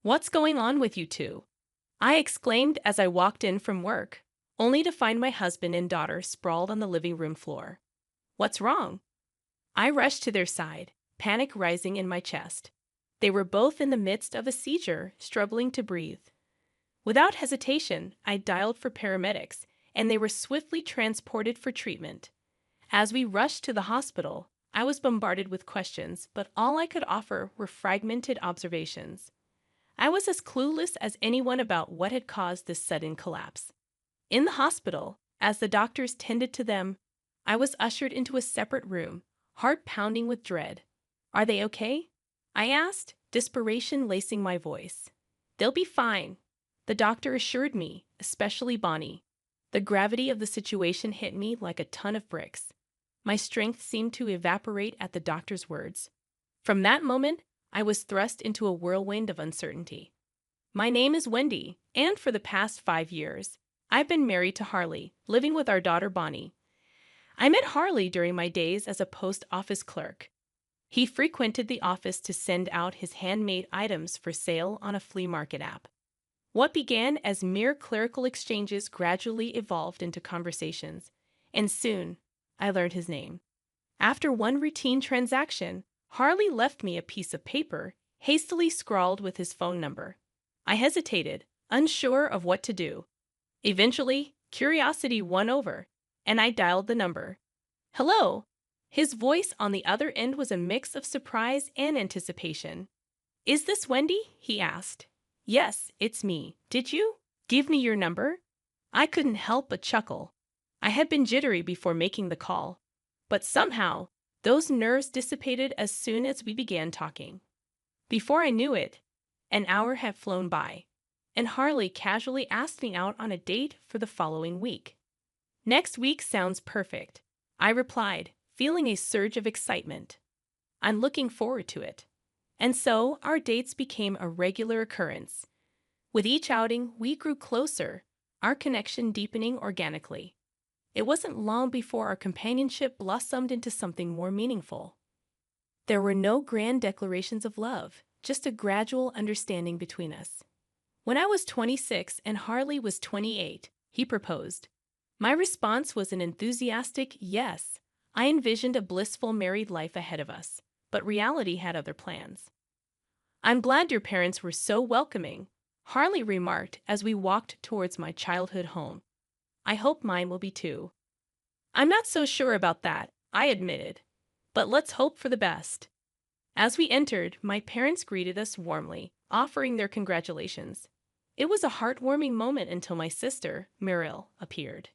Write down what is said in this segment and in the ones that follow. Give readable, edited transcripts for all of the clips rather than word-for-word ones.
What's going on with you two? I exclaimed as I walked in from work, only to find my husband and daughter sprawled on the living room floor. What's wrong? I rushed to their side, panic rising in my chest. They were both in the midst of a seizure, struggling to breathe. Without hesitation, I dialed for paramedics, and they were swiftly transported for treatment. As we rushed to the hospital, I was bombarded with questions, but all I could offer were fragmented observations. I was as clueless as anyone about what had caused this sudden collapse. In the hospital, as the doctors tended to them, I was ushered into a separate room, heart pounding with dread. "Are they okay?" I asked, desperation lacing my voice. "They'll be fine," the doctor assured me, especially Bonnie. The gravity of the situation hit me like a ton of bricks. My strength seemed to evaporate at the doctor's words. From that moment, I was thrust into a whirlwind of uncertainty. My name is Wendy, and for the past 5 years, I've been married to Harley, living with our daughter Bonnie. I met Harley during my days as a post office clerk. He frequented the office to send out his handmade items for sale on a flea market app. What began as mere clerical exchanges gradually evolved into conversations, and soon I learned his name. After one routine transaction, Harley left me a piece of paper, hastily scrawled with his phone number. I hesitated, unsure of what to do. Eventually, curiosity won over, and I dialed the number. "Hello!" His voice on the other end was a mix of surprise and anticipation. "Is this Wendy?" he asked. "Yes, it's me. Did you give me your number?" I couldn't help but chuckle. I had been jittery before making the call, but somehow those nerves dissipated as soon as we began talking. Before I knew it, an hour had flown by, and Harley casually asked me out on a date for the following week. "Next week sounds perfect," I replied, feeling a surge of excitement. "I'm looking forward to it." And so our dates became a regular occurrence. With each outing, we grew closer, our connection deepening organically. It wasn't long before our companionship blossomed into something more meaningful. There were no grand declarations of love, just a gradual understanding between us. When I was 26 and Harley was 28, he proposed. My response was an enthusiastic yes. I envisioned a blissful married life ahead of us, but reality had other plans. "I'm glad your parents were so welcoming," Harley remarked as we walked towards my childhood home. "I hope mine will be too." "I'm not so sure about that," I admitted, "but let's hope for the best." As we entered, my parents greeted us warmly, offering their congratulations. It was a heartwarming moment until my sister, Muriel, appeared.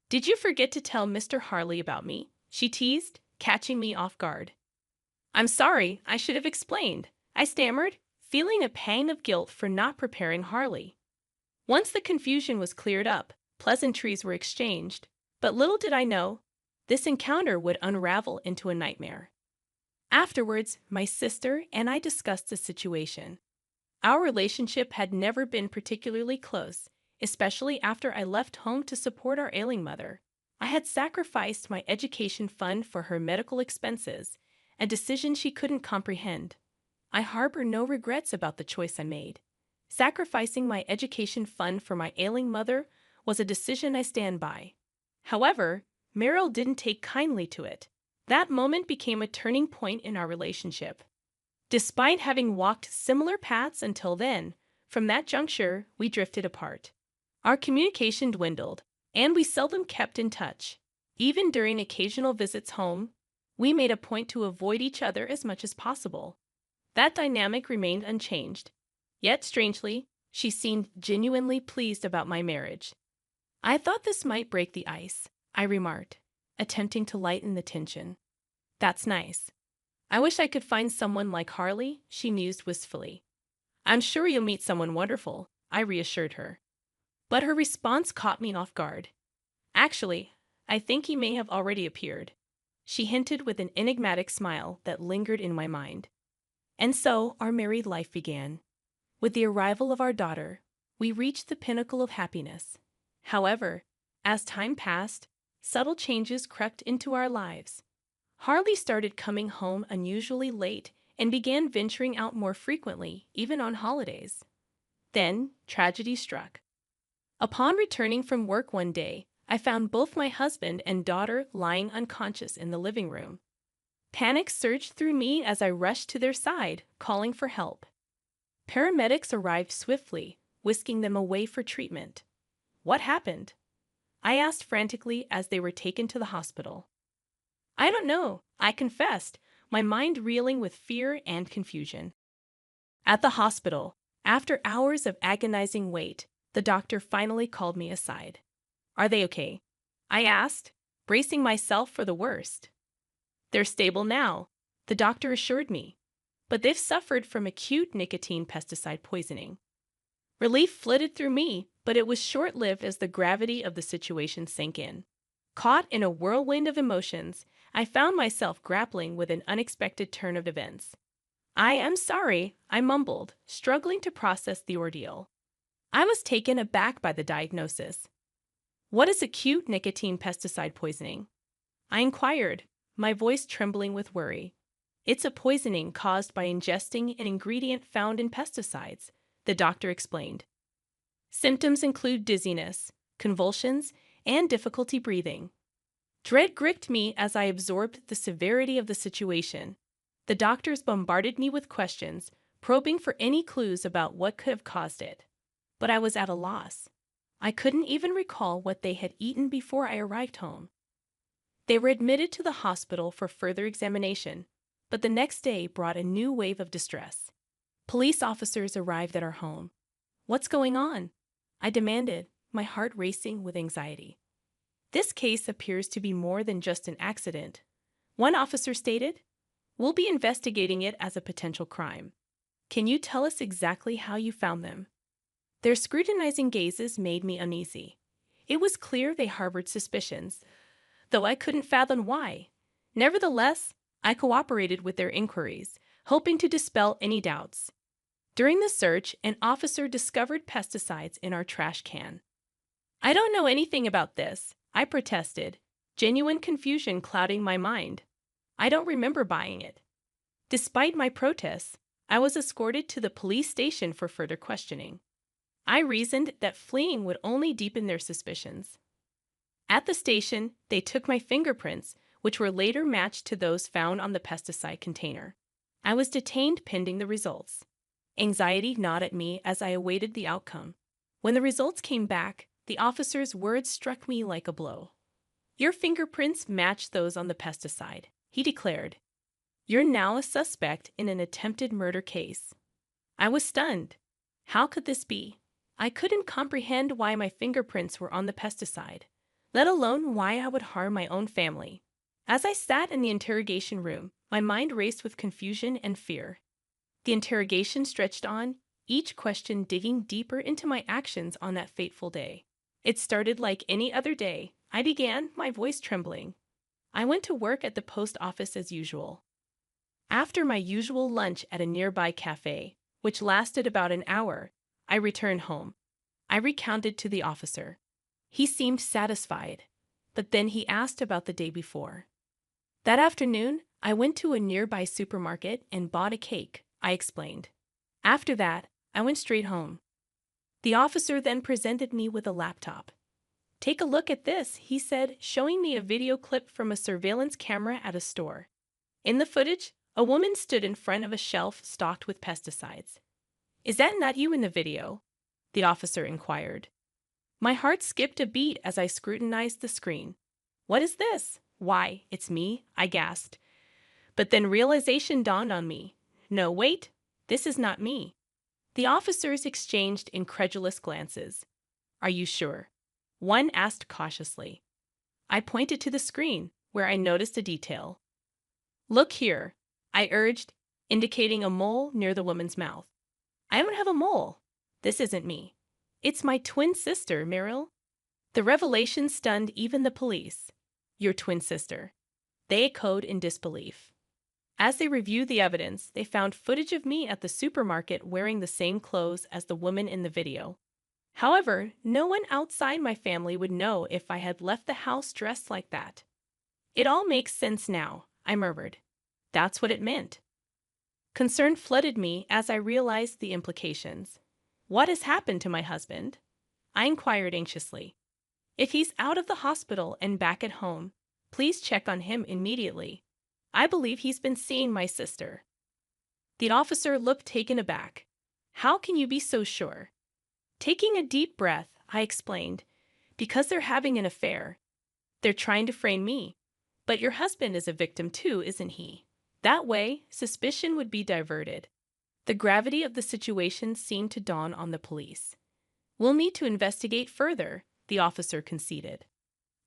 "Did you forget to tell Mr. Harley about me?" she teased, catching me off guard. "I'm sorry, I should have explained," I stammered, feeling a pang of guilt for not preparing Harley. Once the confusion was cleared up, pleasantries were exchanged, but little did I know, this encounter would unravel into a nightmare. Afterwards, my sister and I discussed the situation. Our relationship had never been particularly close, especially after I left home to support our ailing mother. I had sacrificed my education fund for her medical expenses, a decision she couldn't comprehend. I harbor no regrets about the choice I made. Sacrificing my education fund for my ailing mother was a decision I stand by. However, Meryl didn't take kindly to it. That moment became a turning point in our relationship. Despite having walked similar paths until then, from that juncture, we drifted apart. Our communication dwindled, and we seldom kept in touch. Even during occasional visits home, we made a point to avoid each other as much as possible. That dynamic remained unchanged. Yet, strangely, she seemed genuinely pleased about my marriage. "I thought this might break the ice," I remarked, attempting to lighten the tension. "That's nice. I wish I could find someone like Harley," she mused wistfully. "I'm sure you'll meet someone wonderful," I reassured her. But her response caught me off guard. "Actually, I think he may have already appeared," she hinted with an enigmatic smile that lingered in my mind. And so our married life began. With the arrival of our daughter, we reached the pinnacle of happiness. However, as time passed, subtle changes crept into our lives. Harley started coming home unusually late and began venturing out more frequently, even on holidays. Then, tragedy struck. Upon returning from work one day, I found both my husband and daughter lying unconscious in the living room. Panic surged through me as I rushed to their side, calling for help. Paramedics arrived swiftly, whisking them away for treatment. What happened? I asked frantically as they were taken to the hospital. I don't know, I confessed, my mind reeling with fear and confusion. At the hospital, after hours of agonizing wait, the doctor finally called me aside. Are they okay? I asked, bracing myself for the worst. They're stable now, the doctor assured me, but they've suffered from acute nicotine pesticide poisoning. Relief flitted through me, but it was short-lived as the gravity of the situation sank in. Caught in a whirlwind of emotions, I found myself grappling with an unexpected turn of events. I am sorry, I mumbled, struggling to process the ordeal. I was taken aback by the diagnosis. What is acute nicotine pesticide poisoning? I inquired, my voice trembling with worry. It's a poisoning caused by ingesting an ingredient found in pesticides, the doctor explained. Symptoms include dizziness, convulsions, and difficulty breathing. Dread gripped me as I absorbed the severity of the situation. The doctors bombarded me with questions, probing for any clues about what could have caused it. But I was at a loss. I couldn't even recall what they had eaten before I arrived home. They were admitted to the hospital for further examination, but the next day brought a new wave of distress. Police officers arrived at our home. What's going on? I demanded, my heart racing with anxiety. This case appears to be more than just an accident, one officer stated. We'll be investigating it as a potential crime. Can you tell us exactly how you found them? Their scrutinizing gazes made me uneasy. It was clear they harbored suspicions, though I couldn't fathom why. Nevertheless, I cooperated with their inquiries, hoping to dispel any doubts. During the search, an officer discovered pesticides in our trash can. I don't know anything about this, I protested, genuine confusion clouding my mind. I don't remember buying it. Despite my protests, I was escorted to the police station for further questioning. I reasoned that fleeing would only deepen their suspicions. At the station, they took my fingerprints, which were later matched to those found on the pesticide container. I was detained pending the results. Anxiety gnawed at me as I awaited the outcome. When the results came back, the officer's words struck me like a blow. Your fingerprints match those on the pesticide, he declared. You're now a suspect in an attempted murder case. I was stunned. How could this be? I couldn't comprehend why my fingerprints were on the pesticide, let alone why I would harm my own family. As I sat in the interrogation room, my mind raced with confusion and fear. The interrogation stretched on, each question digging deeper into my actions on that fateful day. It started like any other day. I began, my voice trembling. I went to work at the post office as usual. After my usual lunch at a nearby cafe, which lasted about an hour, I returned home. I recounted to the officer. He seemed satisfied, but then he asked about the day before. That afternoon, I went to a nearby supermarket and bought a cake, I explained. After that, I went straight home. The officer then presented me with a laptop. Take a look at this, he said, showing me a video clip from a surveillance camera at a store. In the footage, a woman stood in front of a shelf stocked with pesticides. Is that not you in the video? The officer inquired. My heart skipped a beat as I scrutinized the screen. What is this? Why, it's me, I gasped. But then realization dawned on me. No, wait, this is not me. The officers exchanged incredulous glances. Are you sure? One asked cautiously. I pointed to the screen, where I noticed a detail. Look here, I urged, indicating a mole near the woman's mouth. I don't have a mole. This isn't me. It's my twin sister, Meryl. The revelation stunned even the police. Your twin sister. They echoed in disbelief. As they reviewed the evidence, they found footage of me at the supermarket wearing the same clothes as the woman in the video. However, no one outside my family would know if I had left the house dressed like that. It all makes sense now, I murmured. That's what it meant. Concern flooded me as I realized the implications. What has happened to my husband? I inquired anxiously. If he's out of the hospital and back at home, please check on him immediately. I believe he's been seeing my sister. The officer looked taken aback. How can you be so sure? Taking a deep breath, I explained, because they're having an affair. They're trying to frame me. But your husband is a victim too, isn't he? That way, suspicion would be diverted. The gravity of the situation seemed to dawn on the police. We'll need to investigate further, the officer conceded.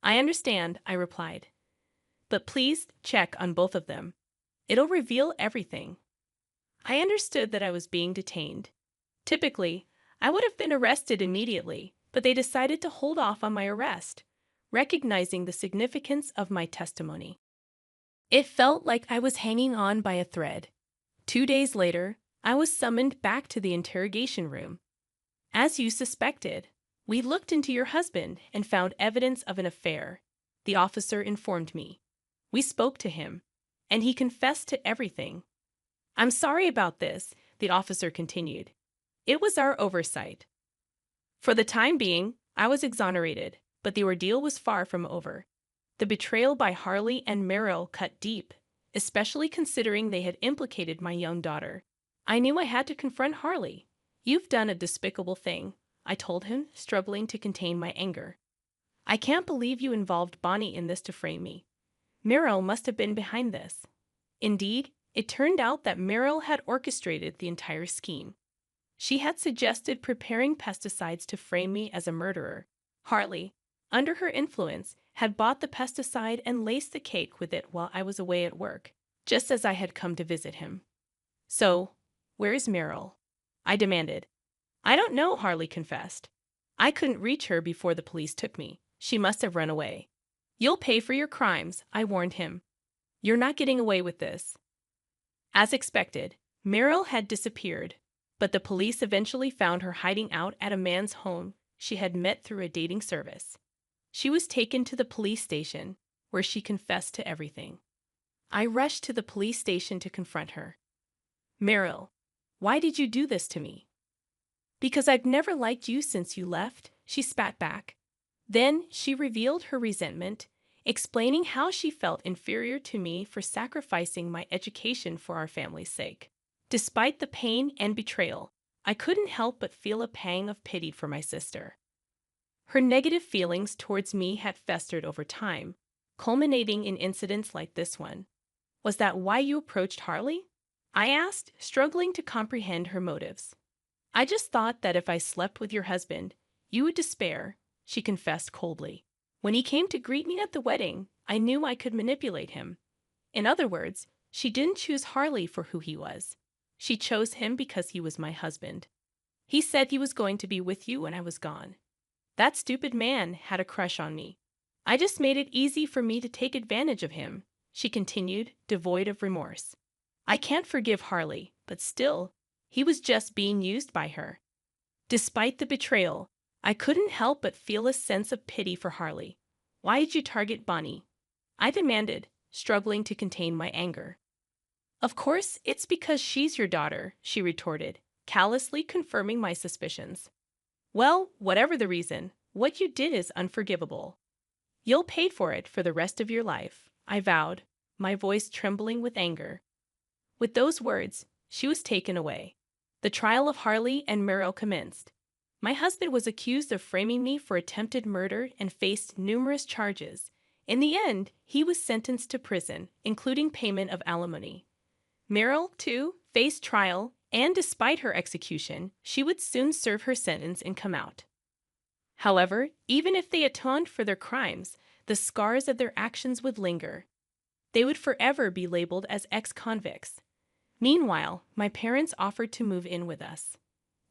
I understand, I replied. But please check on both of them. It'll reveal everything. I understood that I was being detained. Typically, I would have been arrested immediately, but they decided to hold off on my arrest, recognizing the significance of my testimony. It felt like I was hanging on by a thread. 2 days later, I was summoned back to the interrogation room. As you suspected, we looked into your husband and found evidence of an affair, the officer informed me. We spoke to him, and he confessed to everything. I'm sorry about this, the officer continued. It was our oversight. For the time being, I was exonerated, but the ordeal was far from over. The betrayal by Harley and Merrill cut deep, especially considering they had implicated my young daughter. I knew I had to confront Harley. You've done a despicable thing, I told him, struggling to contain my anger. I can't believe you involved Bonnie in this to frame me. Merrill must have been behind this. Indeed, it turned out that Merrill had orchestrated the entire scheme. She had suggested preparing pesticides to frame me as a murderer. Harley, under her influence, had bought the pesticide and laced the cake with it while I was away at work, just as I had come to visit him. So, where's Merrill? I demanded. I don't know, Harley confessed. I couldn't reach her before the police took me. She must have run away. You'll pay for your crimes, I warned him. You're not getting away with this. As expected, Merrill had disappeared, but the police eventually found her hiding out at a man's home she had met through a dating service. She was taken to the police station, where she confessed to everything. I rushed to the police station to confront her. Merrill, why did you do this to me? Because I've never liked you since you left, she spat back. Then she revealed her resentment, explaining how she felt inferior to me for sacrificing my education for our family's sake. Despite the pain and betrayal, I couldn't help but feel a pang of pity for my sister. Her negative feelings towards me had festered over time, culminating in incidents like this one. Was that why you approached Harley? I asked, struggling to comprehend her motives. I just thought that if I slept with your husband, you would despair, she confessed coldly. When he came to greet me at the wedding, I knew I could manipulate him. In other words, she didn't choose Harley for who he was. She chose him because he was my husband. He said he was going to be with you when I was gone. That stupid man had a crush on me. I just made it easy for me to take advantage of him, she continued, devoid of remorse. I can't forgive Harley, but still, he was just being used by her. Despite the betrayal, I couldn't help but feel a sense of pity for Harley. Why did you target Bonnie? I demanded, struggling to contain my anger. Of course, it's because she's your daughter, she retorted, callously confirming my suspicions. Well, whatever the reason, what you did is unforgivable. You'll pay for it for the rest of your life, I vowed, my voice trembling with anger. With those words, she was taken away. The trial of Harley and Merrill commenced. My husband was accused of framing me for attempted murder and faced numerous charges. In the end, he was sentenced to prison, including payment of alimony. Merrill, too, faced trial, and despite her execution, she would soon serve her sentence and come out. However, even if they atoned for their crimes, the scars of their actions would linger. They would forever be labeled as ex-convicts. Meanwhile, my parents offered to move in with us.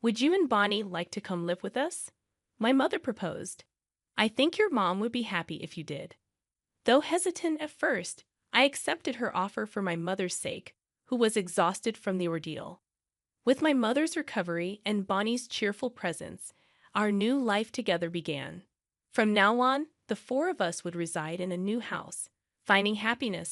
Would you and Bonnie like to come live with us? My mother proposed. I think your mom would be happy if you did. Though hesitant at first, I accepted her offer for my mother's sake, who was exhausted from the ordeal. With my mother's recovery and Bonnie's cheerful presence, our new life together began. From now on, the four of us would reside in a new house, finding happiness